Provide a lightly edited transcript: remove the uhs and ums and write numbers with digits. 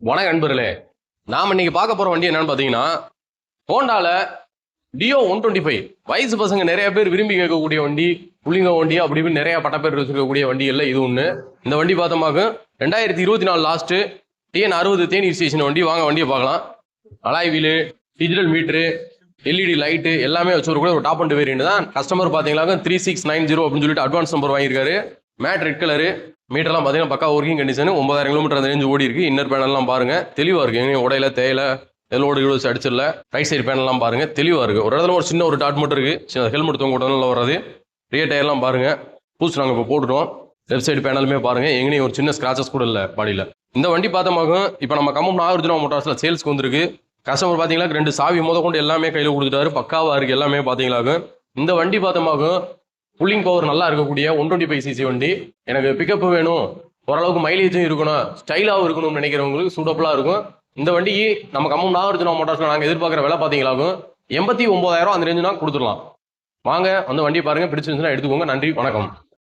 வணக்கம் நண்பர்களே. நாம் இன்னைக்கு பார்க்க போற வண்டி என்னன்னு பாத்தீங்கன்னா ஹோண்டால டியோ 125. வயசு பசங்க நிறைய பேர் விரும்பி கேட்கக்கூடிய வண்டி, புள்ளிங்க வண்டி அப்படி இப்படி நிறைய பட்டப்பேர் வச்சிருக்கக்கூடிய வண்டிகள்ல இது ஒண்ணு. இந்த வண்டி பார்த்தோமாக்க 2024 லாஸ்ட் TN60 தேனி ஸ்டேஷன் வண்டி. வாங்க வண்டியை பார்க்கலாம். Alloy wheel, digital meter, LED light எல்லாமே வச்சிருக்க ஒரு டாப் அண்ட் வேரியன்ட் தான். கஸ்டமர் பார்த்தீங்கன்னா 3690 அப்படின்னு சொல்லிட்டு அட்வான்ஸ் நம்பர் வாங்கியிருக்காரு. Matte red colour. மீட்டர்லாம் பார்த்தீங்கன்னா பக்கா ஒர்க்கிங் கண்டிஷன். 9000 கிலோமீட்டர் அந்த ரேஞ்சு ஓடி இருக்கு. இன்னர் பேனல்லாம் பாருங்க தெளிவா இருக்கு. எங்கேயும் உடையில தேயில எல்லோடு இவ்வளோ அடிச்சிடல. ரைட் சைடு பேனல்லாம் பாருங்க தெளிவா இருக்கு. ஒரு இடத்துல ஒரு சின்ன ஒரு டாட் மட்டும் இருக்கு. சின்ன ஹெல்மெட் தொங்க உடனே வராது. ரியர் டயர்லாம் பாருங்க பூஸ் நாங்கள் இப்போ போட்டுட்டோம். லெஃப்ட் சைடு பேனலுமே பாருங்க எங்கேயும் ஒரு சின்ன ஸ்கிராச்சஸ் கூட இல்லை பாடியில். இந்த வண்டி பார்த்தமாக இப்போ நம்ம கம்பம் நாகார்ஜுனா மோட்டார்ஸ்ல சேல்ஸ்க்கு வந்திருக்கு. கஸ்டமர் பார்த்தீங்களா 2 சாவி கொண்டு எல்லாமே கையில் கொடுத்துட்டாரு. பக்காவா இருக்கு எல்லாமே பார்த்தீங்களாக்கு. இந்த வண்டி பார்த்தமாக புல்லிங் பவர் நல்லா இருக்கக்கூடிய 125cc வண்டி. எனக்கு பிக்கப் வேணும், ஓரளவுக்கு மைலேஜும் இருக்கணும், ஸ்டைலாகவும் இருக்கணும்னு நினைக்கிறவங்களுக்கு சூட்டபுளாக இருக்கும். இந்த வண்டிக்கு நம்ம கம்பம் நாகார்ஜுனா மோட்டார்ஸ்ல நாங்கள் எதிர்பார்க்குற விலை பார்த்தீங்களாக்கும் 89,000 அந்த ரேஞ்சுனா கொடுத்துடலாம். வாங்க வந்து வண்டி பாருங்க, பிடிச்சிருந்துச்சுன்னா எடுத்துக்கோங்க. நன்றி, வணக்கம்.